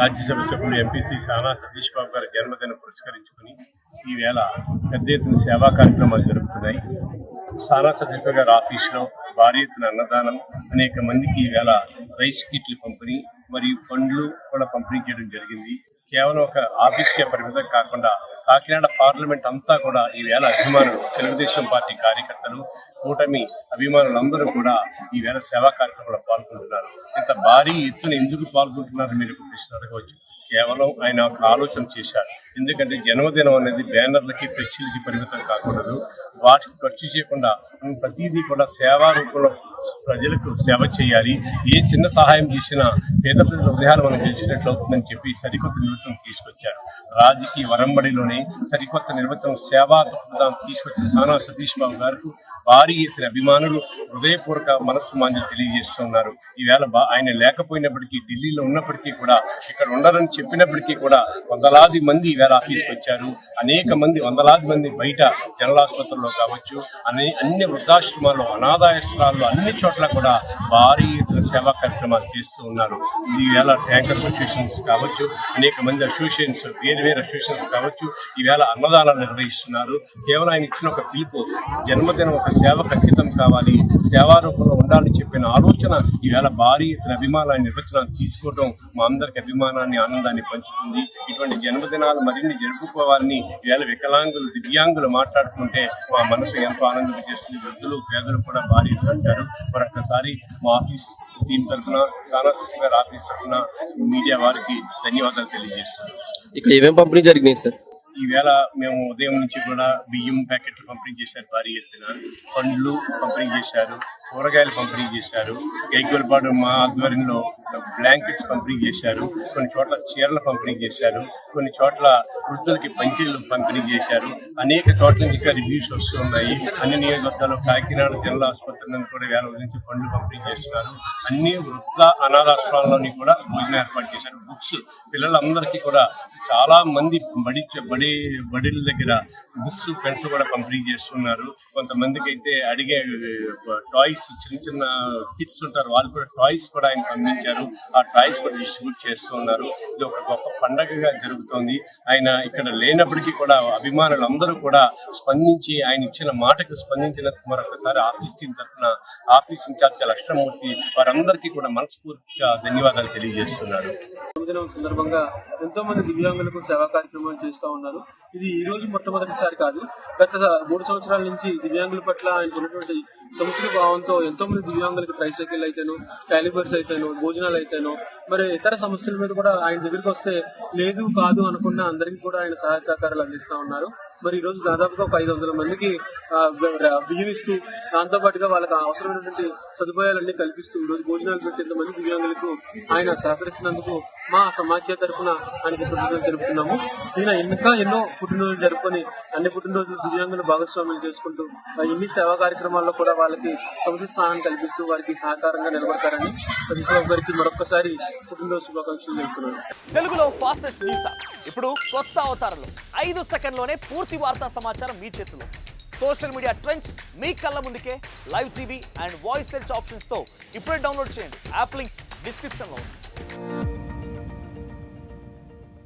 రాజ్యసభ సభ్యులు ఎంపీసీ సానా సతీష్ బాబు గారి జన్మదినం పురస్కరించుకుని ఈవేళ పెద్ద ఎత్తున సేవా కార్యక్రమాలు జరుగుతున్నాయి. సానా సతీష్ బాబు గారి ఆఫీసులో భారీ ఎత్తున అన్నదానం, అనేక మందికి ఈవేళ రైస్ కిట్లు పంపిణీ మరియు పండ్లు కూడా పంపిణీ చేయడం జరిగింది. కేవలం ఒక ఆఫీస్కే పరిమితం కాకుండా కాకినాడ పార్లమెంట్ అంతా కూడా ఈవేళ అభిమానులు, తెలుగుదేశం పార్టీ కార్యకర్తలు, కూటమి అభిమానులందరూ కూడా ఈవేళ సేవా కార్యక్రమంలో పాల్గొంటున్నారు. ఇంత భారీ ఎత్తున ఎందుకు పాల్గొంటున్నారు మీరు ప్రశ్న అడగవచ్చు. కేవలం ఆయన ఒక ఆలోచన చేశారు. ఎందుకంటే జన్మదినం అనేది బ్యానర్లకి, ఫ్లెక్సీలకి పరిమితం కాకూడదు. వాటికి ఖర్చు చేయకుండా ప్రతిదీ కూడా సేవా రూపంలో ప్రజలకు సేవ చేయాలి. ఏ చిన్న సహాయం చేసినా పేద ప్రజల హృదయాలు మనం గెలిచినట్లు అవుతుందని చెప్పి సరికొత్త నిర్వచనం తీసుకొచ్చారు. రాజకీయ వరంబడిలోనే సరికొత్త నిర్వచనం సేవా దృక్పథాన్ని తీసుకొచ్చిన సానా సతీష్ బాబు గారికి భారీ ఎత్తున అభిమానులు హృదయపూర్వక మనస్సు మాంజలు తెలియజేస్తున్నారు. ఈవేళ ఆయన లేకపోయినప్పటికీ, ఢిల్లీలో ఉన్నప్పటికీ కూడా, ఇక్కడ ఉండరని చెప్పినప్పటికీ కూడా వందలాది మంది ఈవేళ ఆఫీస్కి వచ్చారు. అనేక మంది, వందలాది మంది బయట జనరల్ ఆసుపత్రుల్లో కావచ్చు, అన్ని వృద్ధాశ్రమాల్లో, అనాథాశ్రమాల్లో, అన్ని చోట్ల కూడా భారీ ఎత్తున సేవా కార్యక్రమాలు చేస్తూ ఉన్నారు. ఈవేళ ట్యాంకర్ అసోసియేషన్స్ కావచ్చు, అనేక మంది అసోసియేషన్స్, వేరు అసోసియేషన్స్ కావచ్చు, ఈవేళ అన్నదానాలు నిర్వహిస్తున్నారు. కేవలం ఆయన ఇచ్చిన ఒక పిలుపు, జన్మదినం ఒక సేవ ఖచ్చితం కావాలి, సేవా రూపంలో ఉండాలని చెప్పిన ఆలోచన ఈవేళ భారీ ఎత్తున అభిమానాన్ని నిర్వచనాన్ని తీసుకోవడం మా అందరికి అభిమానాన్ని, ఆనందాన్ని పంచుతుంది. ఇటువంటి జన్మదినాలు మరిన్ని జరుపుకోవాలని ఈవేళ వికలాంగులు, దివ్యాంగులు మాట్లాడుతుంటే మా మనసు ఎంతో ఆనందం చేస్తుంది. వృద్ధులు, పేదలు కూడా భారీ వచ్చారు. మరొకసారి మా ఆఫీస్ టీం తరఫున, సానా సతీష్ గారి ఆఫీస్ తరఫున మీడియా వారికి ధన్యవాదాలు తెలియజేస్తాను. ఇక్కడ ఏమేమి పంపిణీ జరిగినాయి సార్? ఈవేళ మేము ఉదయం నుంచి కూడా బియ్యం ప్యాకెట్లు పంపిణీ చేశారు, భారీ ఎత్తున పండ్లు పంపిణీ చేశారు, కూరగాయలు పంపిణీ చేశారు. గైకోల్పాడు మా ఆధ్వర్యంలో బ్లాంకెట్స్ పంపిణీ చేశారు. కొన్ని చోట్ల చీరలు పంపిణీ చేశారు. కొన్ని చోట్ల వృద్ధులకి పంచీలు పంపిణీ చేశారు. అనేక చోట్ల నుంచి ఇంకా రివ్యూస్ వస్తున్నాయి. అన్ని నియోజకవర్గాలు, కాకినాడ జనరల్ ఆసుపత్రి నుండి కూడా వేల నుంచి పండ్లు పంపిణీ చేస్తున్నారు. అన్ని వృద్ధ అనాథాశ్రమాల్లోని కూడా భోజనం ఏర్పాటు చేశారు. బుక్స్ పిల్లలందరికీ కూడా చాలా మంది బడిల దగ్గర బుక్స్, పెన్స్ కూడా పంపిణీ చేస్తున్నారు. కొంతమందికి అయితే అడిగే టాయ్స్, చిన్న కిడ్స్ ఉంటారు, వాళ్ళు కూడా టాయ్స్ కూడా ఆయన పంపించారు. ఆ టాయ్స్ కూడా డిస్ట్రిబ్యూట్ చేస్తూ ఉన్నారు. ఇది ఒక గొప్ప పండగగా జరుగుతోంది. ఆయన ఇక్కడ లేనప్పటికీ కూడా అభిమానులందరూ కూడా స్పందించి, ఆయన ఇచ్చిన మాటకు స్పందించినందుకు మరొకసారి ఆఫీస్ టీం తరఫున ఆఫీస్ ఇన్ఛార్జ్ లక్ష్మణమూర్తి వారందరికీ కూడా మనస్ఫూర్తిగా ధన్యవాదాలు తెలియజేస్తున్నారు. సందర్భంగా ఎంతో మంది దివ్యాంగులకు సేవా కార్యక్రమాలు చేస్తూ ఉన్నారు. ఇది ఈ రోజు మొట్టమొదటిసారి కాదు, గత 3 సంవత్సరాల నుంచి దివ్యాంగుల పట్ల ఆయన ఉన్నటువంటి సంస్కృతి భావంతో ఎంతో మంది దివ్యాంగులకు ట్రైసైకిల్ అయితేనో, క్యాలిబర్స్ అయితేనో, భోజనాలు అయితేనో, మరి ఇతర సమస్యల మీద కూడా ఆయన దగ్గరికి వస్తే లేదు కాదు అనుకున్న అందరికీ కూడా ఆయన సహాయ సహకారాలు అందిస్తా ఉన్నారు. మరి ఈ రోజు దాదాపుగా ఒక 500 మందికి బియ్యం ఇస్తూ, దాంతో పాటుగా వాళ్ళకి అవసరమైనటువంటి సదుపాయాలన్నీ కల్పిస్తూ ఈ రోజు భోజనాలు పెట్టి ఎంతమంది దివ్యాంగులకు ఆయన సహకరిస్తున్నందుకు మా సమాఖ్య తరఫున ఆయనకి పుట్టినరోజు జరుపుతున్నాము. ఈయన ఇంకా ఎన్నో పుట్టినరోజులు జరుపుకొని అన్ని పుట్టినరోజులు దివ్యాంగులు భాగస్వామ్యం చేసుకుంటూ ఇన్ని సేవా కార్యక్రమాల్లో కూడా వాళ్ళకి సముచిత స్థానాన్ని కల్పిస్తూ వారికి సహకారంగా నిలబడతారని సతీష్ బాబు గారికి మరొకసారి పుట్టినరోజు శుభాకాంక్షలు తెలుపుతున్నాను. తెలుగులో ఫాస్టెస్ట్ న్యూస్ ఇప్పుడు కొత్త అవతారంలో 5 సెకండ్లోనే పూర్తి వార్తా సమాచారం మీ చేతిలో. సోషల్ మీడియా ట్రెండ్స్ మీ కళ్ళ ముందుకే live TV and voice search options తో ఇప్పుడే డౌన్లోడ్ చేయండి. యాప్ లింక్ డిస్క్రిప్షన్ లో ఉంది.